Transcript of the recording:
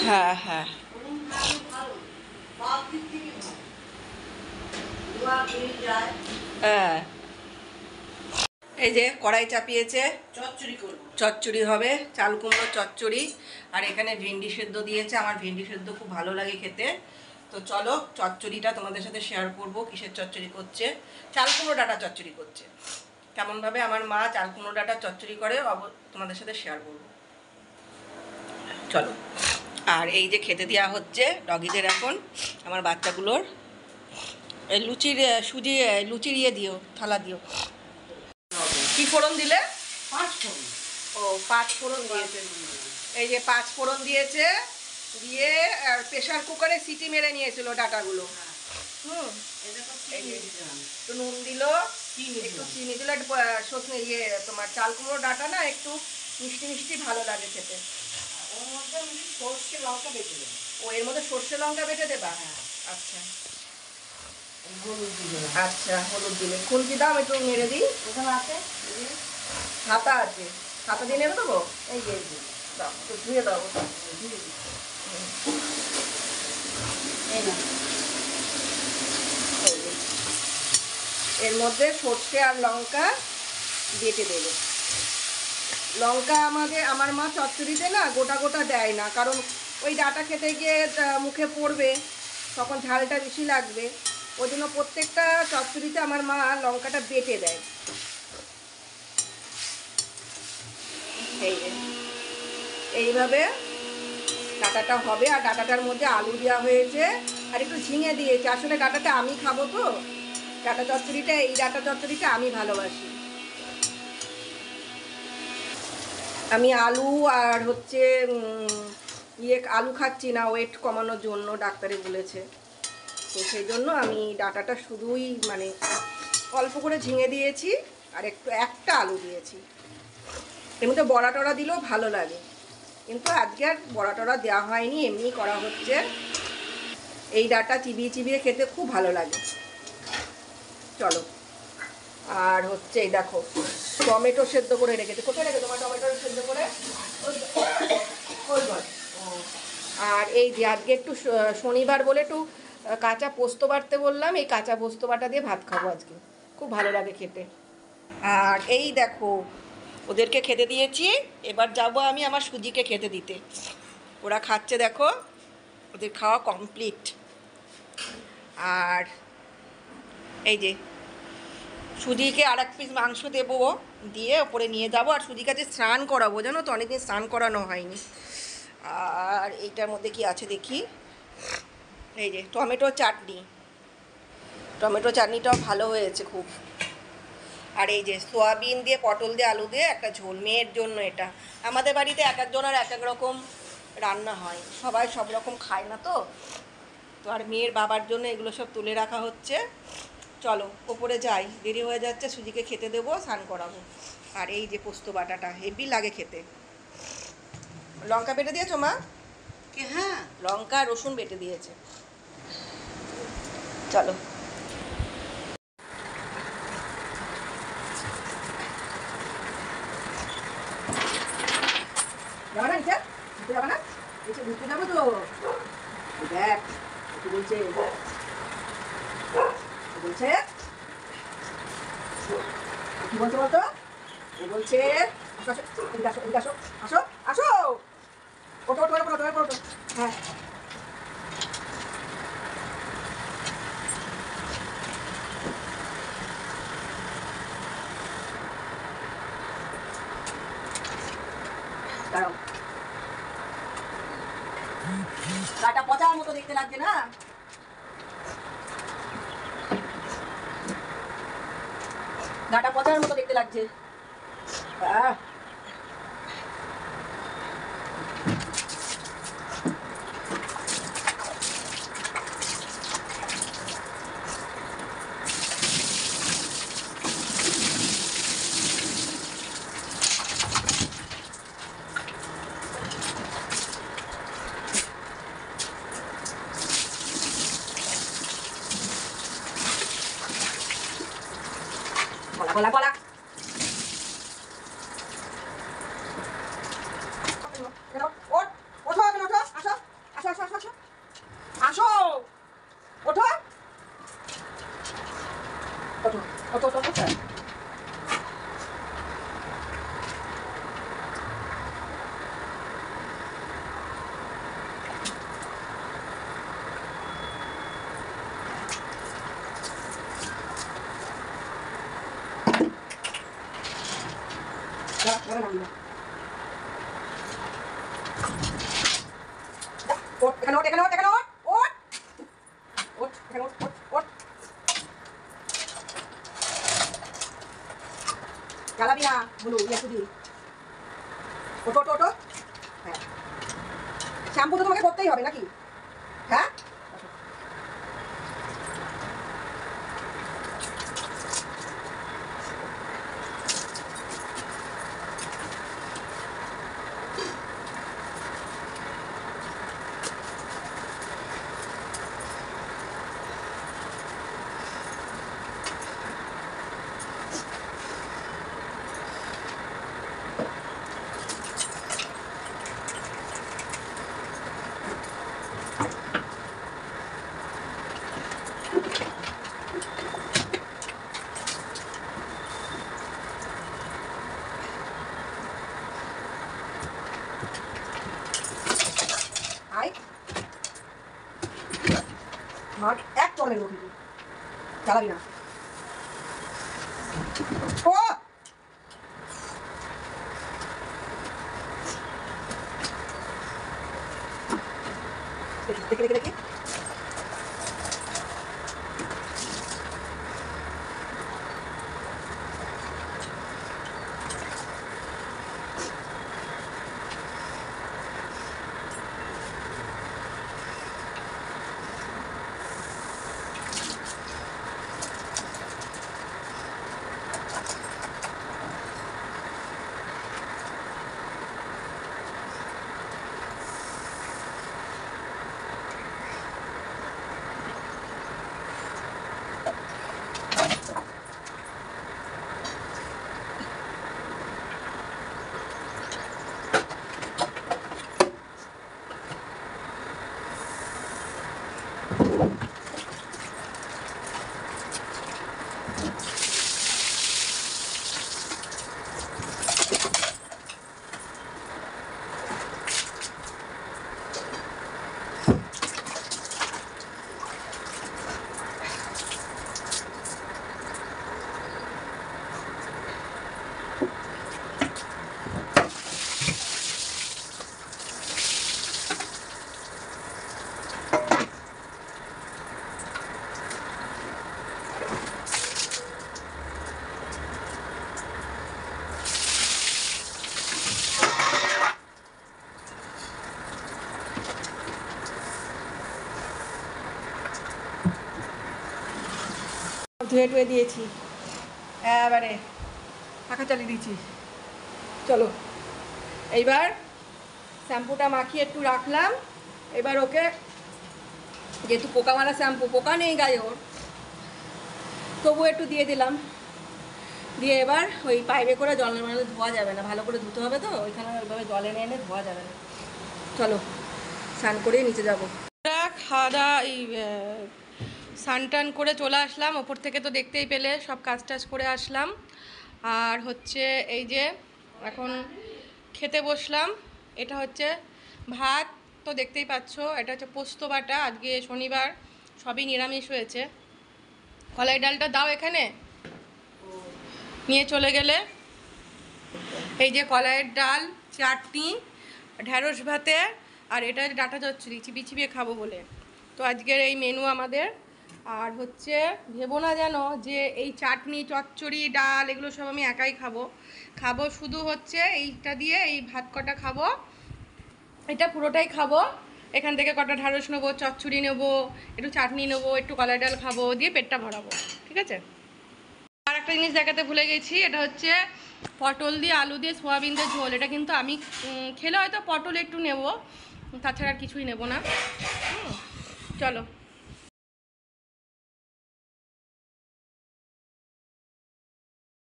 হ্যাঁ হ্যাঁ হ্যাঁ। এই যে কড়াই চাপিয়েছে, চচ্চড়ি করব, চচ্চড়ি হবে, চাল কুমড়ো চচ্চড়ি। আর এখানে ভেন্ডি সেদ্ধ দিয়েছে, আমার ভেন্ডি সেদ্ধ খুব ভালো লাগে খেতে। তো চলো চচ্চড়িটা তোমাদের সাথে শেয়ার করব। কিসের চচ্চড়ি করছে? চাল কুমড়ো ডাঁটা চচ্চড়ি করছে। কেমনভাবে আমার মা চাল কুমড়ো ডাঁটা চচ্চড়ি করে তোমাদের সাথে শেয়ার করব। চলো। আর এই যে খেতে দেওয়া হচ্ছে ডগিদের এখন, আমার বাচ্চাগুলোর। এই লুচির সুজি, লুচির ইয়ে দিও, থালা দিও। কি ফোড়ন দিলে? 5 ফোড়ন। ও 5 ফোড়ন দিয়েছে। এই যে 5 ফোড়ন দিয়েছে, দিয়ে আর প্রেশার কুকারে সিটি মেরে নিয়েছিল ডাটাগুলো। হুম, একটু নুন দিল, একটু চিনি দিল, একটু সজনে ইয়ে তোমার চাল কুমড়ো ডাটা না একটু মিষ্টি মিষ্টি ভালো লাগে খেতে। ওর মধ্যে সর্ষে লঙ্কা বেটে দেবো। ও এর মধ্যে সর্ষে লঙ্কা বেটে দেবা? হ্যাঁ। আচ্ছা হলুদ দিয়ে দেবো। আচ্ছা, হলুদ দিলে। খুন্তি দাও, একটু নেড়ে দিই। কোথাও আছে? হাতা আছে, হাতা দিয়ে নেড়ে দেবো। এই যে দাও, একটু ধুয়ে দাও। এই না, এর মধ্যে সর্ষে আর লঙ্কা বেটে দেবে। লঙ্কা আমার মা চচ্চড়িতে না গোটা গোটা দেয় না, কারণ ওই ডাটা খেতে গিয়ে মুখে পড়বে, তখন ঝালটা বেশি লাগবে। ওই জন্য প্রত্যেকটা চচ্চড়িতে আমার মা লঙ্কাটা বেটে দেয়। এইভাবে ডাটাটা হবে। আর ডাটাটার মধ্যে আলু দেওয়া হয়েছে আর একটু ঝিঙে দিয়েছে। আসলে ডাটাটা আমি খাবো তো, ডাটা চচ্চড়িটা, এই ডাটা চচ্চড়িটা আমি ভালোবাসি। আমি আলু আর হচ্ছে আলু খাচ্ছি না, ওয়েট কমানোর জন্য ডাক্তারে বলেছে। তো সেই জন্য আমি ডাটাটা শুধুই মানে অল্প করে ঝিঙে দিয়েছি আর একটা আলু দিয়েছি। এর মধ্যে বড়া টড়া দিলেও ভালো লাগে, কিন্তু আজকে আর বড়া টড়া দেওয়া হয়নি, এমনি করা হচ্ছে। এই ডাটা চিবিয়ে চিবিয়ে খেতে খুব ভালো লাগে। চলো। আর হচ্ছে এই দেখো টমেটো সেদ্ধ করে রেখেছে। কোথায় রেখে তোমার টমেটো সেদ্ধ করে? আর এই যে আজকে একটু শনিবার বলে একটু কাঁচা পোস্ত বাটতে বললাম, এই কাঁচা পোস্ত বাটা দিয়ে ভাত খাবো আজকে, খুব ভালো লাগে খেতে। আর এই দেখো ওদেরকে খেতে দিয়েছি, এবার যাব আমি আমার সুজিকে খেতে দিতে। ওরা খাচ্ছে দেখো, ওদের খাওয়া কমপ্লিট। আর এই যে সুজিকে আর এক পিস মাংস দেবো, দিয়ে ওপরে নিয়ে যাবো। আর সুজিকে আজকে স্নান করাবো, জানো তো, অনেকদিন স্নান করানো হয়নি। আর এইটার মধ্যে কি আছে দেখি। এই যে টমেটো চাটনি, টমেটো চাটনিটাও ভালো হয়েছে খুব। আর এই যে সোয়াবিন দিয়ে, পটল দিয়ে, আলু দিয়ে একটা ঝোল, মেয়ের জন্য এটা। আমাদের বাড়িতে এক একজনের এক এক রকম রান্না হয়, সবাই সব রকম খায় না তো। তো আর মেয়ের বাবার জন্য এগুলো সব তুলে রাখা হচ্ছে। চলো ওপরে যাই, দেরি হয়ে যাচ্ছে, সুজিকে খেতে দেবো, স্নান করাবো। আর এই যে পোস্ত বাটাটা হেভি লাগে খেতে। লঙ্কা বেটে দিয়েছো মা? হ্যাঁ, লঙ্কা রসুন বেটে দিয়েছে। চলো। যাবা না নিচে? নিচে যাবা না? নিচে ঘুরতে যাবো তো। দেখ কি বলছে, বলছে কি বলছে বলতো? ও বলছে আসো আসো, এদিকে আসো, এদিকে আসো, আসো আসো, ওঠো ওঠো ওঠো ওঠো ওঠো। হ্যাঁ দাঁড়াও। গাটা পচার মতো দেখতে লাগছে না? গাটা পচার মতো দেখতে লাগছে। বলা বলা বলা। ওঠ, ওঠো, ওঠো, আসো। ওঠ, এখানে ওঠ, এখানে ওঠ, এখানে ওঠ, ওঠ। ওঠ, এখানে ওঠ, ওঠ, ওঠ। জ্বালাবি না, বলু, একটু দিই। ওঠো, ওঠো, ওঠো। হ্যাঁ। শ্যাম্পু তো তোমাকে করতেই হবে নাকি? হ্যাঁ? আয়। মার এক চলে নেবো কিন্তু। জ্বালাবি না। ও! দেখি, দেখি, দেখি। ধুয়ে টুয়ে দিয়েছি, এবারে পাখা চালিয়ে দিয়েছি। চলো এইবার শ্যাম্পুটা মাখিয়ে একটু রাখলাম। এবার ওকে, যেহেতু পোকা মারা শ্যাম্পু, পোকা নেই গায়ে ওর, তবু একটু দিয়ে দিলাম। দিয়ে এবার ওই পাইপে করে জল মানে ধোয়া যাবে না, ভালো করে ধুতে হবে তো, ওইখানে ওইভাবে জল এনে এনে ধোয়া যাবে না। চলো স্নান করে নিচে যাবো। খাওয়া দাওয়া এই স্নান টান করে চলে আসলাম, ওপর থেকে তো দেখতেই পেলে সব কাজ টাজ করে আসলাম। আর হচ্ছে এই যে এখন খেতে বসলাম। এটা হচ্ছে ভাত, তো দেখতেই পাচ্ছ। এটা হচ্ছে পোস্ত বাটা, আজকে শনিবার, সবই নিরামিষ হয়েছে। কলাই ডালটা দাও এখানে, নিয়ে চলে গেলে। এই যে কলাইয়ের ডাল, চাটনি, ঢ্যাঁড়স ভাতে, আর এটা ডাঁটা চচ্চড়ি চিবিয়ে চিবিয়ে খাবো বলে। তো আজকের এই মেনু আমাদের। আর হচ্ছে ভেবো না যেন যে এই চাটনি চচ্চড়ি ডাল এগুলো সব আমি একাই খাবো শুধু হচ্ছে এইটা দিয়ে এই ভাত কটা খাবো, এটা পুরোটাই খাবো। এখান থেকে কটা ঢ্যাঁড়স নেবো, চচ্চড়ি নেবো, একটু চাটনি নেবো, একটু কলাই ডাল খাবো, দিয়ে পেটটা ভরাবো, ঠিক আছে। আর একটা জিনিস দেখাতে ভুলে গেছি, এটা হচ্ছে পটল দিয়ে আলু দিয়ে সোয়াবিন দিয়ে ঝোল। এটা কিন্তু আমি খেলে হয়তো পটল একটু নেব, তাছাড়া আর কিছুই নেব না। চলো।